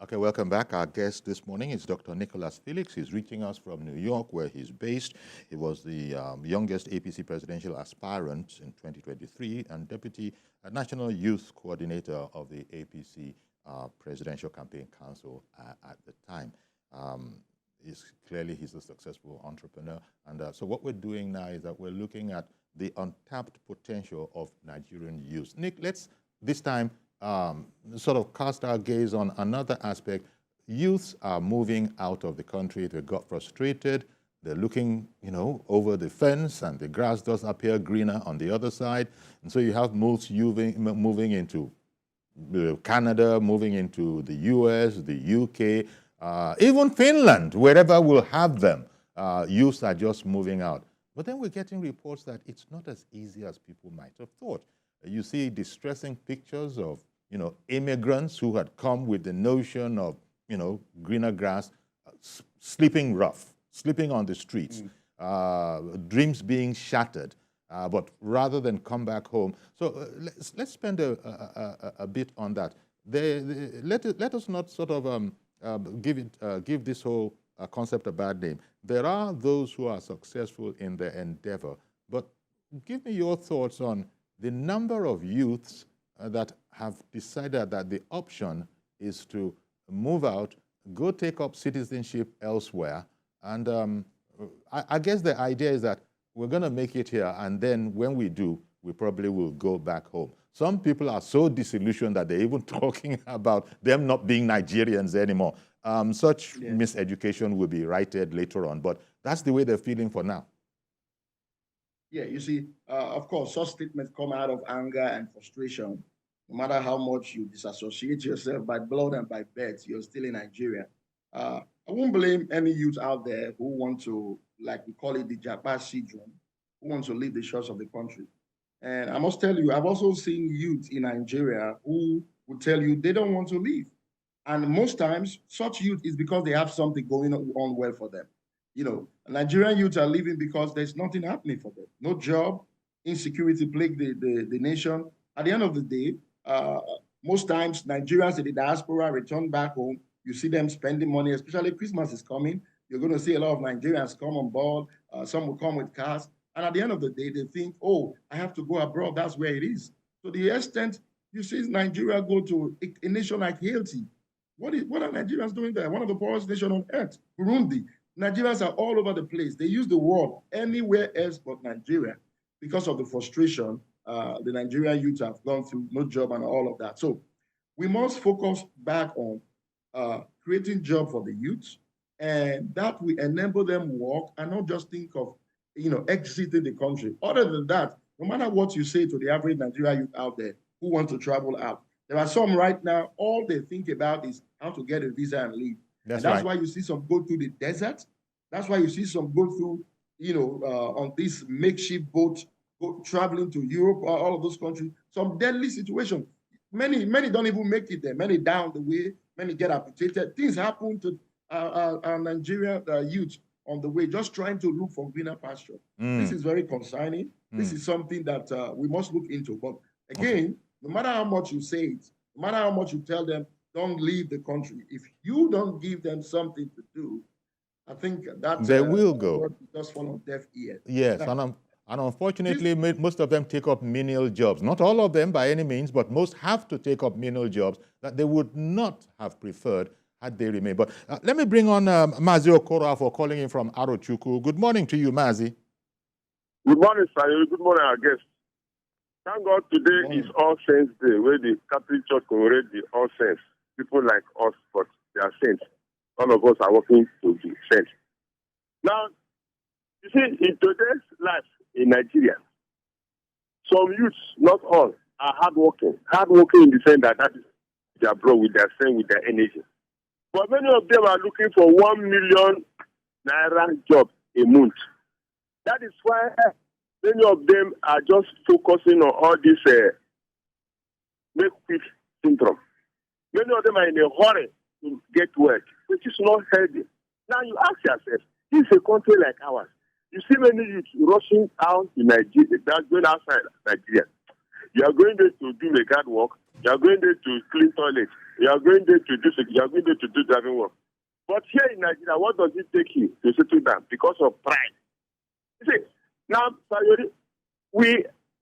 Okay, welcome back. Our guest this morning is Dr. Nicholas Felix. He's reaching us from New York, where he's based. He was the youngest APC presidential aspirant in 2023 and Deputy National Youth Coordinator of the APC Presidential Campaign Council at the time. He's a successful entrepreneur. And so what we're doing now is that we're looking at the untapped potential of Nigerian youth. Nick, let's this time sort of cast our gaze on another aspect. Youths are moving out of the country. They got frustrated. They're looking, over the fence, and the grass does appear greener on the other side. And so you have most moving into Canada, moving into the US, the UK, even Finland, wherever we'll have them. Youths are just moving out. But then we're getting reports that it's not as easy as people might have thought. You see distressing pictures of immigrants who had come with the notion of, greener grass, sleeping rough, sleeping on the streets, dreams being shattered, but rather than come back home. So let's spend a bit on that. Let us not sort of give this whole concept a bad name. There are those who are successful in their endeavor, but give me your thoughts on the number of youths that have decided that the option is to move out, go take up citizenship elsewhere, and I guess the idea is that we're going to make it here, and then when we do, we probably will go back home. Some people are so disillusioned that they're even talking about them not being Nigerians anymore. Such miseducation will be righted later on, but that's the way they're feeling for now. Yeah, you see, of course, such statements come out of anger and frustration. No matter how much you disassociate yourself by blood and by birth, you're still in Nigeria. I won't blame any youth out there who want to, like we call it, the japa syndrome, who want to leave the shores of the country. And I must tell you, I've also seen youth in Nigeria who would tell you they don't want to leave. And most times, such youth is because they have something going on well for them. Nigerian youth are leaving because there's nothing happening for them. No job, insecurity plague the nation. At the end of the day, most times Nigerians in the diaspora return back home. You see them spending money, especially Christmas is coming. You're going to see a lot of Nigerians come on board. Some will come with cars. And at the end of the day, they think, oh, I have to go abroad. That's where it is. To the extent you see Nigeria go to a nation like Haiti. What are Nigerians doing there? One of the poorest nations on earth, Burundi. Nigerians are all over the place. They use the word anywhere else but Nigeria because of the frustration the Nigerian youth have gone through, no job and all of that. So we must focus back on creating jobs for the youth, and that will enable them work and not just think of exiting the country. Other than that, no matter what you say to the average Nigerian youth out there who want to travel out, there are some right now, all they think about is how to get a visa and leave. That's why you see some go through the desert. That's why you see some go through, on this makeshift boat, traveling to Europe or all of those countries. Some deadly situation. Many don't even make it there. Many down the way. Many get amputated. Things happen to our Nigerian youth on the way, just trying to look for greener pasture. This is very concerning. This is something that we must look into. But again, no matter how much you say it, no matter how much you tell them, don't leave the country. If you don't give them something to do, I think that they will go. Just fall on deaf ears. Yes, and unfortunately, most of them take up menial jobs. Not all of them by any means, but most have to take up menial jobs that they would not have preferred had they remained. But let me bring on Mazi Okora for calling in from Arochukwu. Good morning to you, Mazi. Good morning, sir. Good morning, our guest. Thank God today is All Saints Day, where the Catholic Church commemorates the All Saints. People like us, but they are saints. All of us are working to be saints. Now, you see, in today's life in Nigeria, some youths, not all, are hardworking. Hardworking in the sense that is their bro with their strength, with their energy. But many of them are looking for 1 million naira job a month. That is why many of them are just focusing on all this make quick syndrome. Many of them are in a hurry to get work, which is not healthy. Now you ask yourself, this is a country like ours. You see many youths rushing out in Nigeria, that's going outside Nigeria. You are going there to do the guard work, You are going there to clean toilets. You are going there to do you are going there to do driving work. But here in Nigeria, what does it take you to settle down? Because of pride. You see, now, Sayori,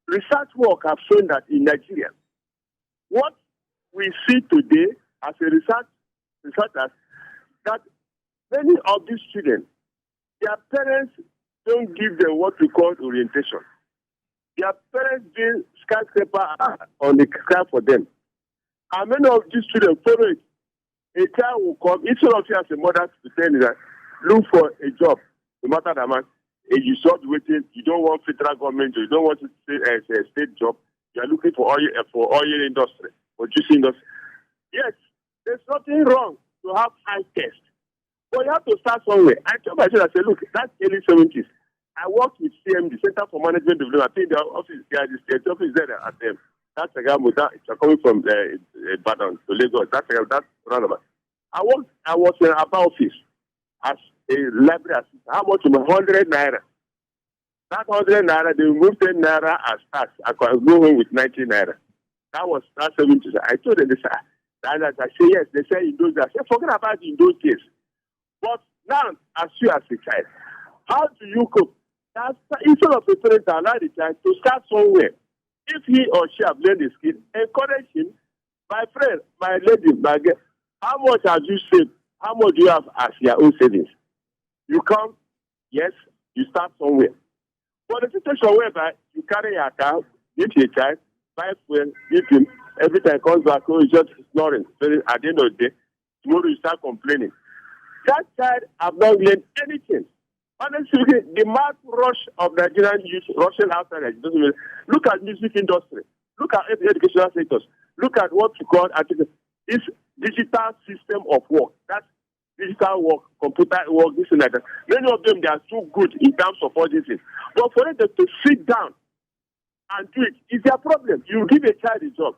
research work have shown that in Nigeria, what we see today as a researchers, that many of these students, their parents don't give them what we call orientation. Their parents do skyscraper on the sky for them. And many of these students follow it. A child will come, each of you as a mother to tell you that look for a job, no matter the amount. You start waiting, you don't want federal government, you don't want to stay as a state job, you are looking for oil industry, for juice industry. Yes, there's nothing wrong to have high test. But you have to start somewhere. I told myself, I said, look, that's early 70s. I worked with CMD, Center for Management Development. I think their office, their office there at them. That's a guy with that. It's coming from Ibadan to Lagos. That's roundabout. I was in our office as a library assistant. How much? 100 naira. That 100 naira, they removed 10 naira as tax. I could go home with 90 naira. That was 70. I told them, they said, I say yes. They say in those days. I said, forget about it in those days. But now, as you as a child, how do you cope? Instead of a parent to allow the child to start somewhere, if he or she have learned the skill, encourage him. My friend, my lady, my girl, how much have you saved? How much do you have as your own savings? You come, yes, you start somewhere. But the situation whereby you carry your car, give your child, buy fuel, give him, every time he comes back home, he's just snoring. So at the end of the day, tomorrow you start complaining. That child have not learned anything. Honestly, the mass rush of Nigerian youth rushing outside, look at music industry, look at educational sectors, look at what you call this digital system of work. That's digital work, computer work, this and that. Many of them, they are too good in terms of all these things. But for them to sit down and do it is their problem. You give a child a job,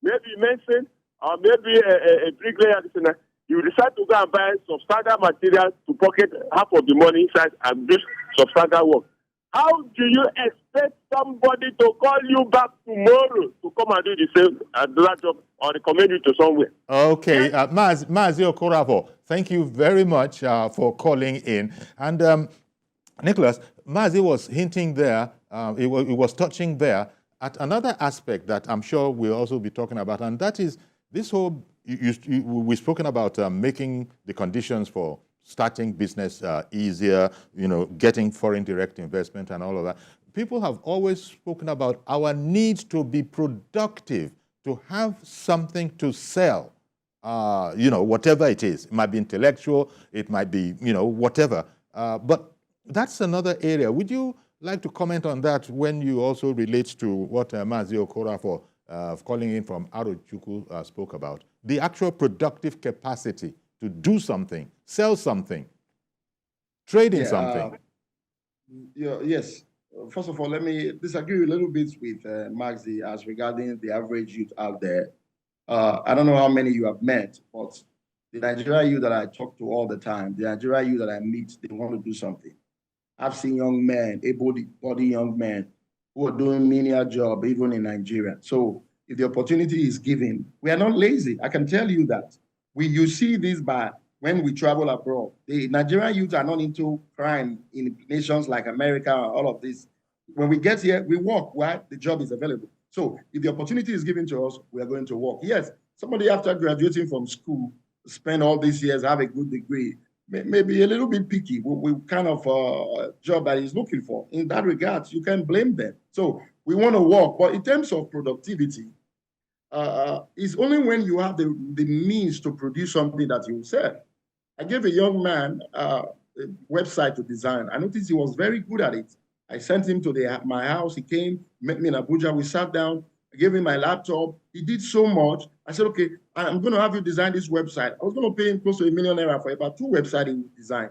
maybe medicine, or maybe a bricklayer, this and that. You decide to go and buy substandard materials to pocket half of the money inside and do substandard work. How do you expect somebody to call you back tomorrow to come and do the same that job or recommend you to somewhere? Okay, Mazi Okorafo, thank you very much for calling in. And Nicholas, Mazi was hinting there, he was touching there at another aspect that I'm sure we'll also be talking about, and that is this whole, we've spoken about making the conditions for starting business easier, getting foreign direct investment and all of that. People have always spoken about our need to be productive, to have something to sell, whatever it is. It might be intellectual, it might be, whatever. But that's another area. Would you like to comment on that when you also relate to what Mazi Okorafo, calling in from Arochukwu, spoke about? The actual productive capacity to do something, sell something, trade in something. Yes. First of all, let me disagree a little bit with Maxi as regarding the average youth out there. I don't know how many you have met, but the Nigerian youth that I talk to all the time, the Nigerian youth that I meet, they want to do something. I've seen young men, able-bodied young men who are doing menial job even in Nigeria. So if the opportunity is given, we are not lazy. I can tell you that. You see this by when we travel abroad. The Nigerian youth are not into crime in nations like America, all of this. When we get here, we work while the job is available. So if the opportunity is given to us, we are going to work. Yes, somebody after graduating from school, spend all these years, have a good degree, maybe a little bit picky with kind of job that he's looking for. In that regard, you can blame them. So we want to work. But in terms of productivity, it's only when you have the means to produce something that you sell. I gave a young man a website to design. I noticed he was very good at it. I sent him to my house. He came, met me in Abuja. We sat down. I gave him my laptop. He did so much. I said, okay, I'm going to have you design this website. I was going to pay him close to $1 million for about 2 websites he would design.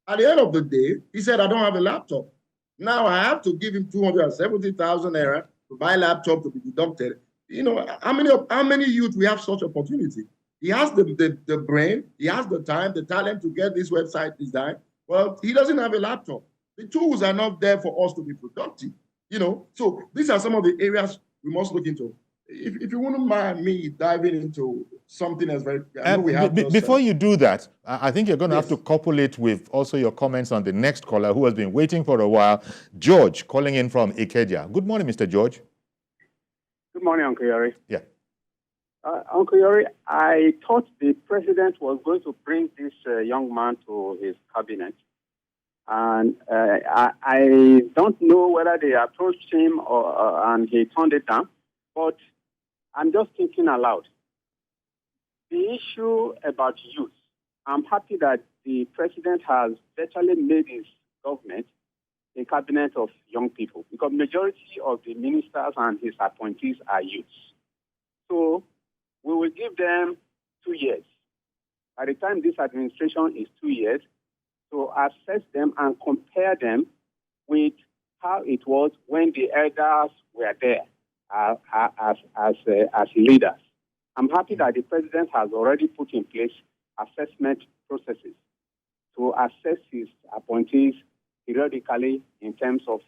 At the end of the day, he said, I don't have a laptop. Now I have to give him 270,000 naira to buy a laptop to be deducted. How many youth we have such opportunity? He has the brain, he has the time, the talent to get this website designed. Well, he doesn't have a laptop. The tools are not there for us to be productive. So these are some of the areas we must look into. if you wouldn't mind me diving into something that's very, I know we have before you do that, I think you're going to yes. have to couple it with also your comments on the next caller who has been waiting for a while, George, calling in from Ikeja. Good morning, Mr. George. Good morning, Uncle Yori. Yeah. Uncle Yori, I thought the president was going to bring this young man to his cabinet. And I don't know whether they approached him and he turned it down. But I'm just thinking aloud. The issue about youth, I'm happy that the president has virtually made his government a cabinet of young people because majority of the ministers and his appointees are youths. So we will give them 2 years. By the time this administration is 2 years, to assess them and compare them with how it was when the elders were there as leaders. I'm happy that the president has already put in place assessment processes to assess his appointees periodically in terms of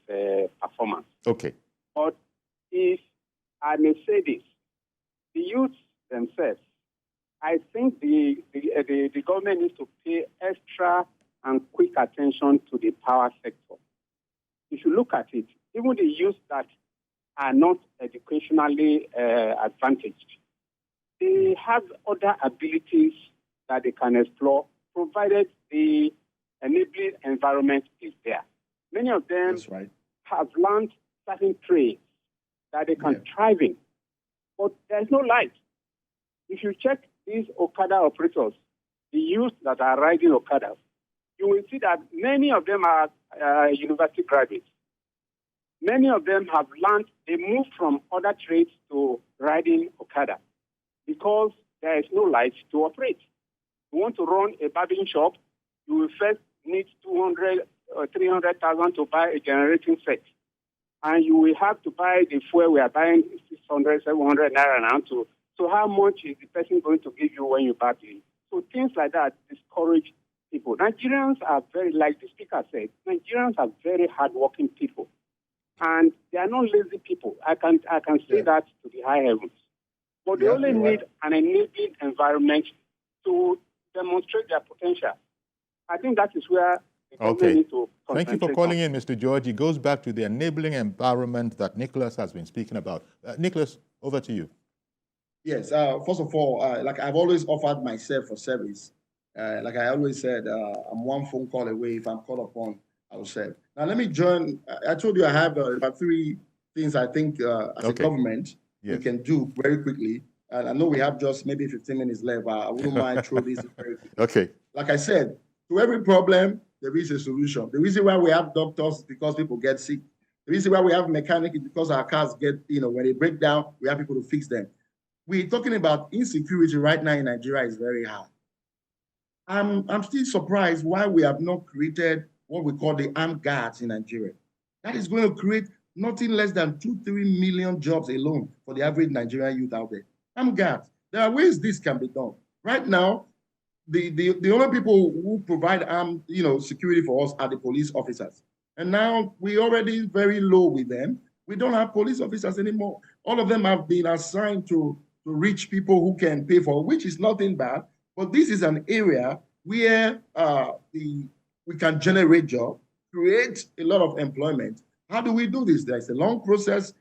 performance. Okay. But if I may say this, the youths themselves, I think the government needs to pay extra and quick attention to the power sector. If you look at it, even the youth that are not educationally advantaged, they have other abilities that they can explore, provided the enabling environment is there. Many of them have learned certain trades that they can thrive in, but there's no light. If you check these Okada operators, the youth that are riding Okadas, you will see that many of them are university graduates. Many of them have learned, they moved from other trades to riding Okada because there is no light to operate. You want to run a barbering shop, you will first need 200 or 300,000 to buy a generating set. And you will have to buy the fuel we are buying 600, 700 naira now. So how much is the person going to give you when you buy it? So things like that discourage people. Nigerians are very, like the speaker said, Nigerians are very hardworking people. And they are not lazy people. I can say that to the high heavens. But they only need an enabling environment to demonstrate their potential. I think that is where the government needs to concentrate. Thank you for calling in, Mr. George. It goes back to the enabling environment that Nicholas has been speaking about. Nicholas, over to you. Yes. First of all, like I've always offered myself for service. Like I always said, I'm one phone call away. If I'm called upon, I will serve. Now, let me join. I told you I have about 3 things I think as a government we can do very quickly. And I know we have just maybe 15 minutes left. I wouldn't mind throw this very quickly. Okay. Like I said, to every problem, there is a solution. The reason why we have doctors is because people get sick. The reason why we have mechanics is because our cars get, when they break down, we have people to fix them. We're talking about insecurity right now in Nigeria is very high. I'm still surprised why we have not created what we call the armed guards in Nigeria. That is going to create nothing less than 2-3 million jobs alone for the average Nigerian youth out there. Armed guards. There are ways this can be done. Right now, the only people who provide armed, security for us are the police officers. And now we're already very low with them. We don't have police officers anymore. All of them have been assigned to rich people who can pay for, which is nothing bad. But this is an area where we can generate jobs, create a lot of employment. How do we do this? There's a long process.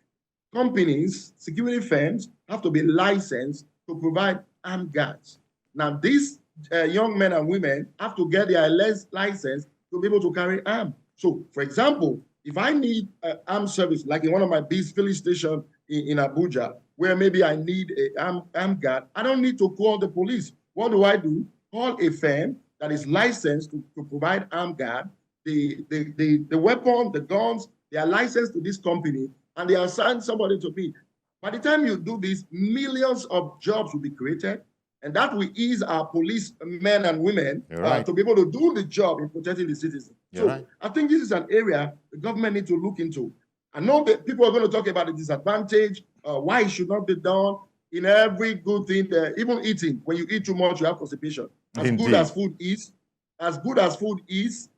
Companies, security firms have to be licensed to provide armed guards. Now, these young men and women have to get their license to be able to carry arms. So, for example, if I need armed service, like in one of my big filling stations in Abuja, where maybe I need an armed guard, I don't need to call the police. What do? Call a firm that is licensed to provide armed guard. The weapon, the guns, they are licensed to this company, and they assign somebody to be. By the time you do this, millions of jobs will be created, and that will ease our police men and women to be able to do the job in protecting the citizens. I think this is an area the government needs to look into. I know that people are going to talk about the disadvantage, why it should not be done. In every good thing, even eating, when you eat too much, you have constipation. As good as food is,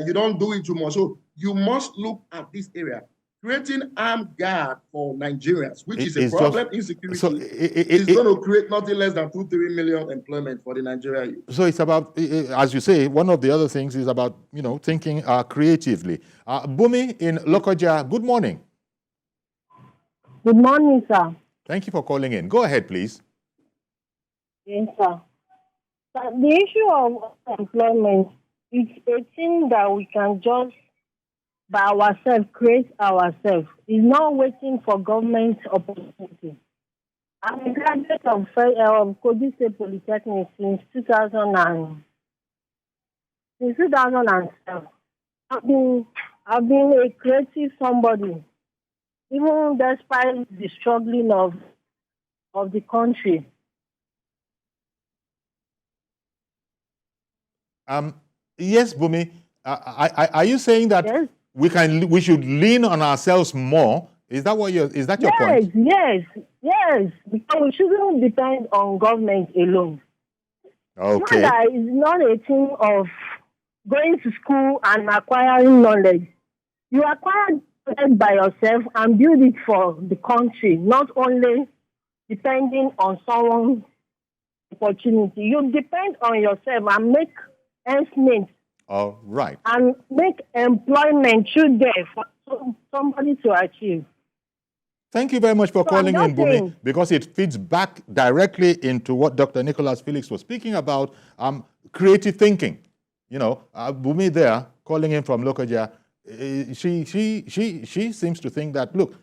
you don't do it too much. So you must look at this area. creating armed guard for Nigerians, which is a It's problem. just, Insecurity so is going to create nothing less than 2-3 million employment for the Nigerian youth. So it's about, as you say, one of the other things is about, thinking creatively. Bumi in Lokoja, good morning. Good morning, sir. Thank you for calling in. Go ahead, please. Yes, sir. The issue of employment is a thing that we can just by ourselves create ourselves. It's not waiting for government opportunity. I'm a graduate of Kogi State Polytechnic since 2007. I've been a creative somebody, even despite the struggling of the country. Yes, Bumi. Are you saying that Yes. we should lean on ourselves more? Is that your point? Yes. Because we shouldn't depend on government alone. Okay. It's not a thing of going to school and acquiring knowledge. You acquire knowledge by yourself and build it for the country, not only depending on someone's opportunity. You depend on yourself and make ends meet. All right. And make employment through there for somebody to achieve. Thank you very much for calling in, Bumi, saying, because it feeds back directly into what Dr. Nicholas Felix was speaking about, creative thinking. Bumi there, calling in from Lokoja, she seems to think that, look,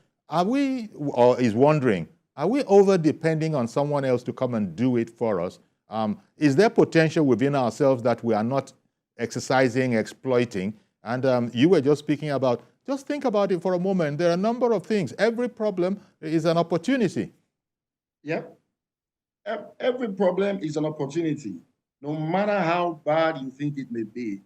is wondering, are we over-depending on someone else to come and do it for us? Is there potential within ourselves that we are not exercising, exploiting? And you were just speaking about, just think about it for a moment. There are a number of things. Every problem is an opportunity. Yeah. Every problem is an opportunity, no matter how bad you think it may be.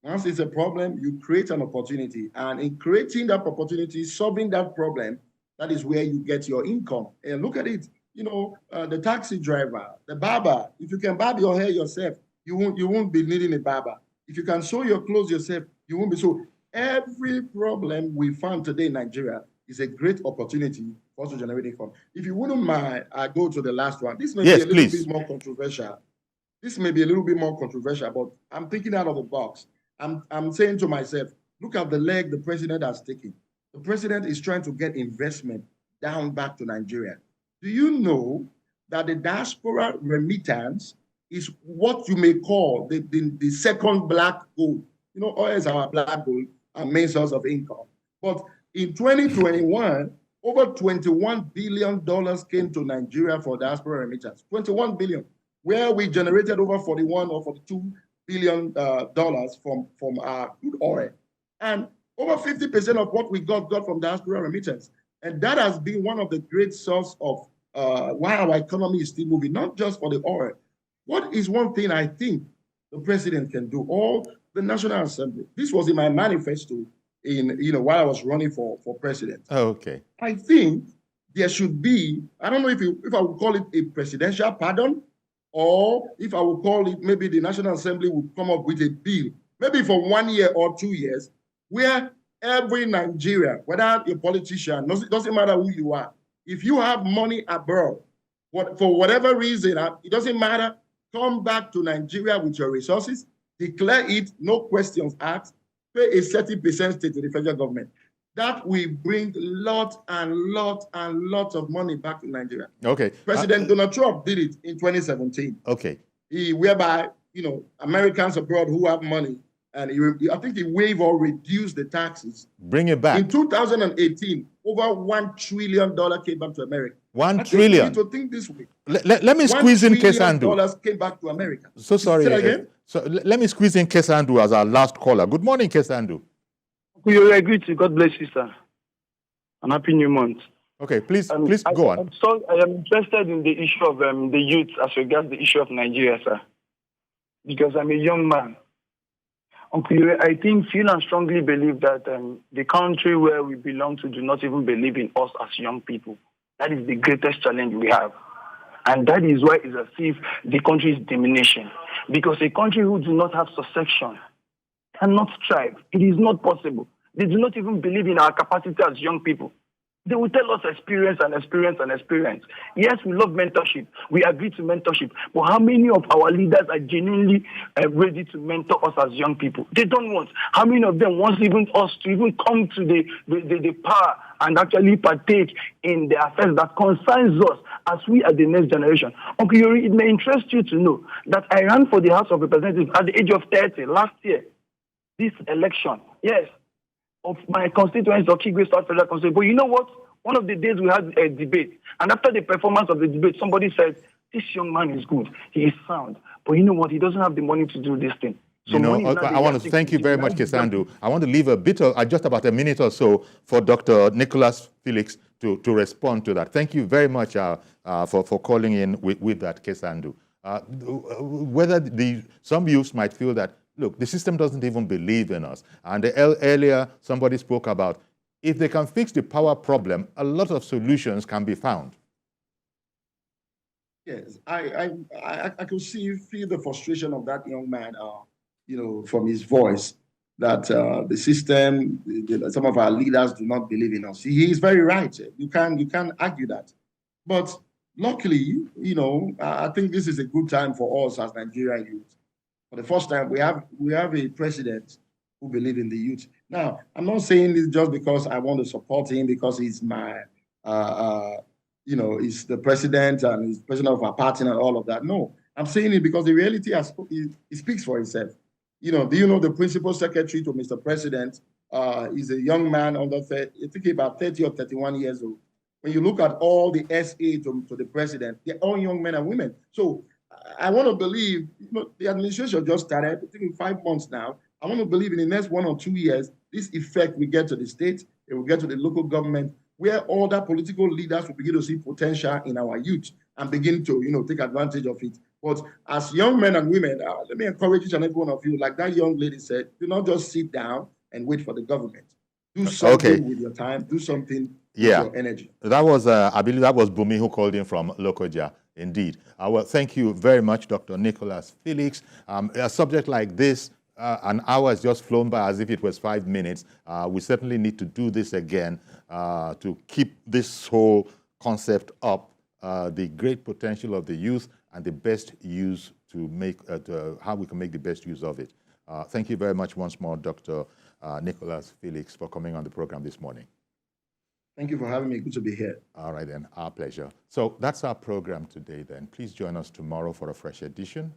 Once it's a problem, you create an opportunity. And in creating that opportunity, solving that problem, that is where you get your income. And look at it, the taxi driver, the barber. If you can barb your hair yourself, you won't be needing a barber. If you can sew your clothes yourself, you won't be. So every problem we found today in Nigeria is a great opportunity for us to generate income. If you wouldn't mind, I go to the last one. This may be a little bit more controversial. But I'm thinking out of the box. I'm saying to myself, look at the leg the president has taken. The president is trying to get investment down back to Nigeria. Do you know that the diaspora remittance is what you may call the second black gold? Oil is our black gold, our main source of income. But in 2021, over $21 billion came to Nigeria for diaspora remittance. 21 billion, where we generated over 41 or 42 billion dollars from our crude oil. And over 50% of what we got from diaspora remittance. And that has been one of the great source of why our economy is still moving, not just for the oil. What is one thing I think the president can do, or the National Assembly? This was in my manifesto while I was running for president. Okay. I think there should be, I don't know if I would call it a presidential pardon, or if I would call it, maybe the National Assembly would come up with a bill, maybe for 1 year or 2 years, where every Nigerian, whether you're a politician, doesn't matter who you are, if you have money abroad, for whatever reason, it doesn't matter, come back to Nigeria with your resources, declare it, no questions asked, pay a 30% state to the federal government. That will bring lot of money back to Nigeria. Okay. President Donald Trump did it in 2017. Okay. Whereby, Americans abroad who have money, and I think he waived or reduced the taxes. Bring it back. In 2018, over $1 trillion came back to America. $1 trillion. We need to think this way. Let me squeeze in Kesandu. $1 trillion came back to America. So sorry. Say that again? So let me squeeze in Kesandu as our last caller. Good morning, Kesandu. We agree to. God bless you, sir. And happy new month. Okay, please go on. I am interested in the issue of the youth as regards the issue of Nigeria, sir. Because I'm a young man. I feel and strongly believe that the country where we belong to do not even believe in us as young people. That is the greatest challenge we have. And that is why it's as if the country is diminishing. Because a country who do not have succession cannot thrive. It is not possible. They do not even believe in our capacity as young people. They will tell us experience and experience and experience. Yes, we love mentorship. We agree to mentorship. But how many of our leaders are genuinely ready to mentor us as young people? They don't want. How many of them want even us to even come to the power and actually partake in the affairs that concerns us as we are the next generation? Uncle Yori, it may interest you to know that I ran for the House of Representatives at the age of 30 last year. This election, yes, of my constituency, Okigwe South Federal Constituency. But you know what? One of the days we had a debate, and after the performance of the debate, somebody said, this young man is good, he is sound, but you know what? He doesn't have the money to do this thing. So I want to thank you very much, Kesandu. I want to leave a bit of, just about a minute or so for Dr. Nicholas Felix to respond to that. Thank you very much for calling in with that, Kesandu. Whether some youths might feel that, look, the system doesn't even believe in us. And earlier, somebody spoke about if they can fix the power problem, a lot of solutions can be found. Yes, I could feel the frustration of that young man, from his voice, that the system, some of our leaders do not believe in us. He is very right. You can't argue that. But luckily, I think this is a good time for us as Nigerian youth. For the first time, we have a president who believes in the youth. Now, I'm not saying this just because I want to support him, because he's my, he's the president and he's president of our party and all of that. No, I'm saying it because the reality it speaks for itself. Do you know the principal secretary to Mr. President is a young man under 30, I think about 30 or 31 years old. When you look at all the SA to the president, they're all young men and women. So I want to believe, the administration just started, I think in 5 months now. I want to believe in the next 1 or 2 years, this effect will get to the state, it will get to the local government, where all the political leaders will begin to see potential in our youth and begin to, take advantage of it. But as young men and women, let me encourage each and every one of you, like that young lady said, do not just sit down and wait for the government. Do something with your time, do something with your energy. That was, I believe that was Bumi who called in from Lokoja. Indeed. Well, thank you very much, Dr. Nicholas Felix. A subject like this, an hour has just flown by as if it was 5 minutes. We certainly need to do this again to keep this whole concept up, the great potential of the youth and the best use to make, how we can make the best use of it. Thank you very much once more, Dr. Nicholas Felix, for coming on the program this morning. Thank you for having me. Good to be here. All right, then. Our pleasure. So that's our program today, then. Please join us tomorrow for a fresh edition.